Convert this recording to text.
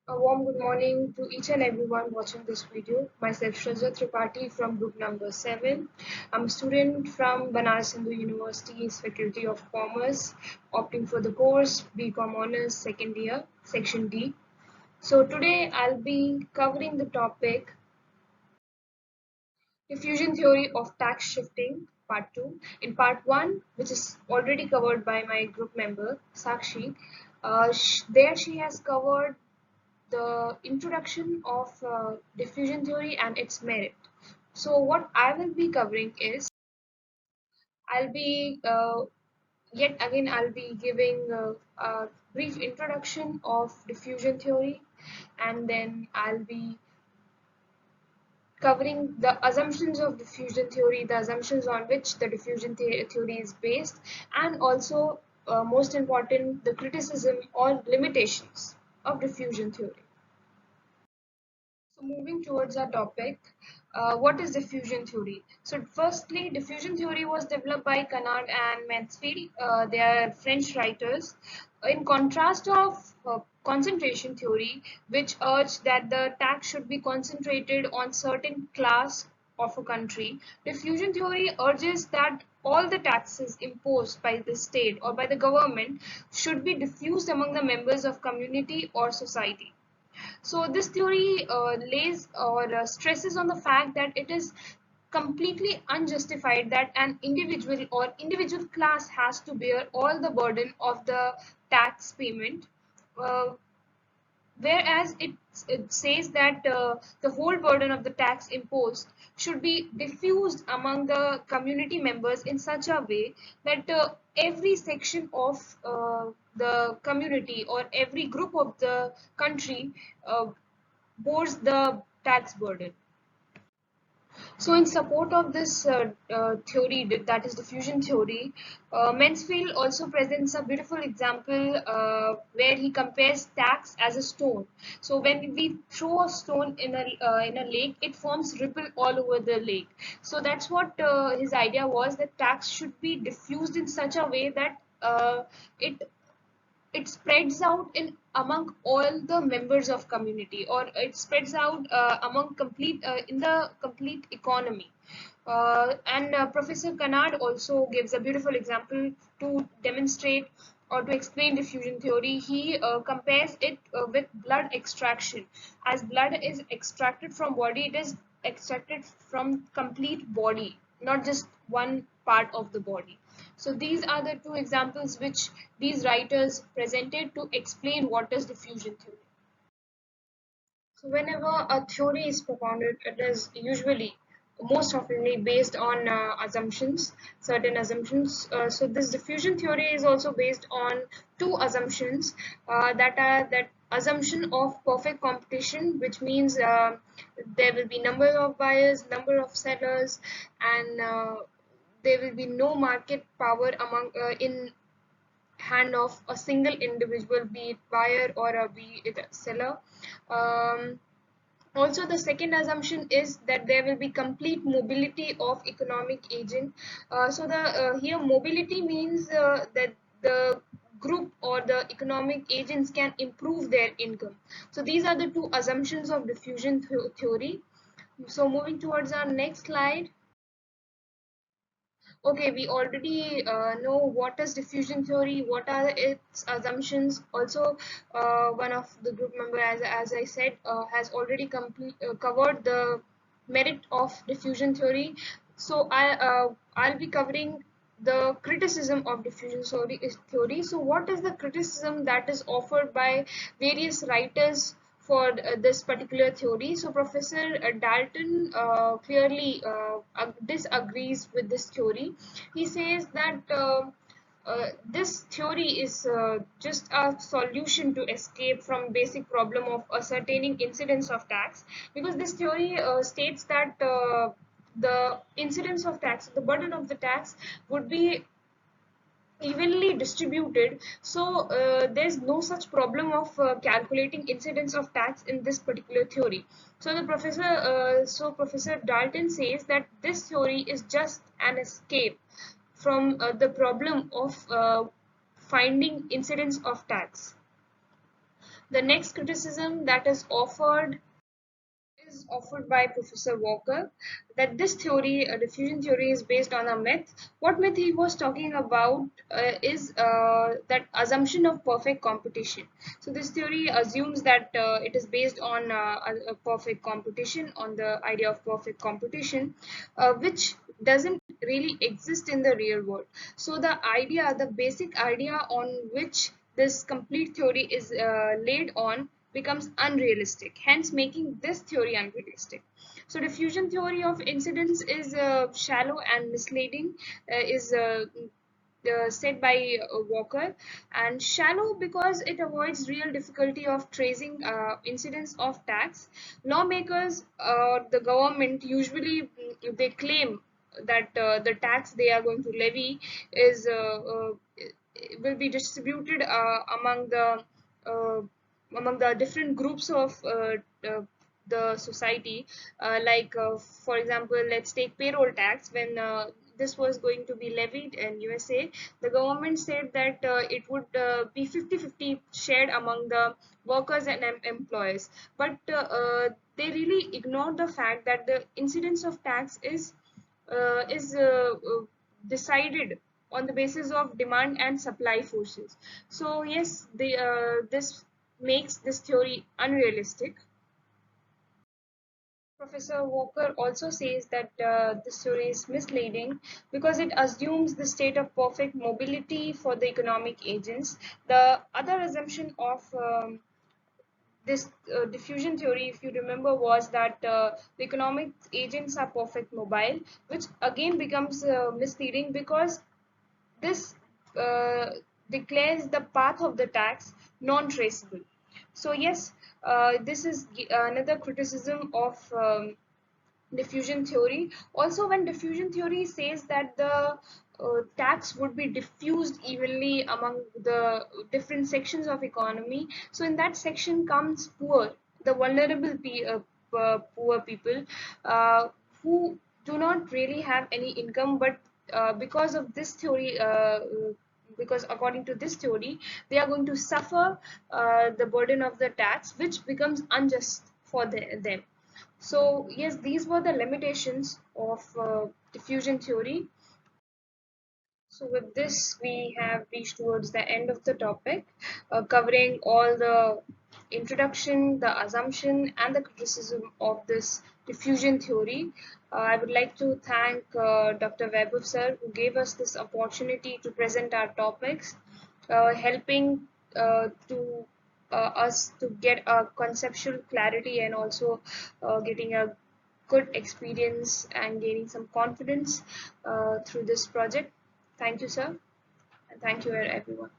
A warm good morning to each and everyone watching this video. Myself Shraja Tripathi from group number 7. I'm a student from Banaras Hindu University's Faculty of Commerce, opting for the course BCom Honors second year, section D. So today I'll be covering the topic Diffusion Theory of Tax Shifting, Part 2. In Part 1, which is already covered by my group member Sakshi, there she has covered the introduction of diffusion theory and its merit. So what I will be covering is I'll be yet again I'll be giving a brief introduction of diffusion theory, and then I'll be covering the assumptions of diffusion theory, the assumptions on which the diffusion theory is based, and also most important, the criticism or limitations of diffusion theory. So moving towards our topic, what is diffusion theory? So firstly, diffusion theory was developed by Canard and Mansfield. They are French writers. In contrast of concentration theory, which urged that the tax should be concentrated on certain class of a country, diffusion theory urges that all the taxes imposed by the state or by the government should be diffused among the members of community or society. So this theory lays or stresses on the fact that it is completely unjustified that an individual or individual class has to bear all the burden of the tax payment, uh, whereas it says that the whole burden of the tax imposed should be diffused among the community members in such a way that every section of the community or every group of the country uh, bears the tax burden. So, in support of this theory, that is diffusion theory, Mansfield also presents a beautiful example where he compares tax as a stone. So, when we throw a stone in a lake, it forms ripple all over the lake. So, that's what his idea was, that tax should be diffused in such a way that it spreads out in among all the members of community, or it spreads out among complete in the complete economy. And Professor Canard also gives a beautiful example to demonstrate or to explain diffusion theory. He compares it with blood extraction. As blood is extracted from body, it is extracted from complete body, not just one part of the body. So these are the two examples which these writers presented to explain what is diffusion theory. So whenever a theory is propounded, it is usually most oftenly based on assumptions, certain assumptions. So this diffusion theory is also based on two assumptions, that are that assumption of perfect competition, which means there will be number of buyers, number of sellers, and there will be no market power among in hand of a single individual, be it buyer or be it a seller. Um, Also, the second assumption is that there will be complete mobility of economic agent. So the here mobility means that the group or the economic agents can improve their income. So these are the two assumptions of diffusion theory. So moving towards our next slide. Okay, we already know what is diffusion theory, what are its assumptions. Also, one of the group member, as I said, has already covered the merit of diffusion theory. So I'll be covering the criticism of diffusion theory. So what is the criticism that is offered by various writers for this particular theory? So Professor Dalton clearly disagrees with this theory. He says that this theory is just a solution to escape from basic problem of ascertaining incidence of tax, because this theory states that the incidence of tax, the burden of the tax, would be evenly distributed. So there's no such problem of calculating incidence of tax in this particular theory. So Professor Dalton says that this theory is just an escape from the problem of finding incidence of tax. The next criticism that is offered by Professor Walker, that this theory, diffusion theory, is based on a myth. What myth he was talking about is that assumption of perfect competition. So this theory assumes that it is based on a perfect competition, on the idea of perfect competition, which doesn't really exist in the real world. So the basic idea on which this complete theory is laid on becomes unrealistic, hence making this theory unrealistic. So diffusion theory of incidence is shallow and misleading, is said by Walker, and shallow because it avoids real difficulty of tracing incidence of tax. Lawmakers, the government usually they claim that the tax they are going to levy is will be distributed uh, among the different groups of the society, for example, let's take payroll tax. When this was going to be levied in USA, the government said that it would be 50-50 shared among the workers and employers, but they really ignored the fact that the incidence of tax is decided on the basis of demand and supply forces. So yes, this makes this theory unrealistic. Professor Walker also says that this theory is misleading because it assumes the state of perfect mobility for the economic agents. The other assumption of this diffusion theory, if you remember, was that the economic agents are perfect mobile, which again becomes misleading because this uh, declares the path of the tax non-traceable. So yes, this is another criticism of diffusion theory. Also, when diffusion theory says that the tax would be diffused evenly among the different sections of economy, so in that section comes poor, the vulnerable poor people, uh, who do not really have any income, but because of this theory, because according to this theory, they are going to suffer the burden of the tax, which becomes unjust for them. So yes, these were the limitations of diffusion theory. So with this, we have reached towards the end of the topic, covering all the introduction, the assumption, and the criticism of this diffusion theory. I would like to thank Dr. Vaibhav sir, who gave us this opportunity to present our topics, helping to us to get a conceptual clarity, and also getting a good experience and gaining some confidence through this project. Thank you, sir, and thank you, everyone.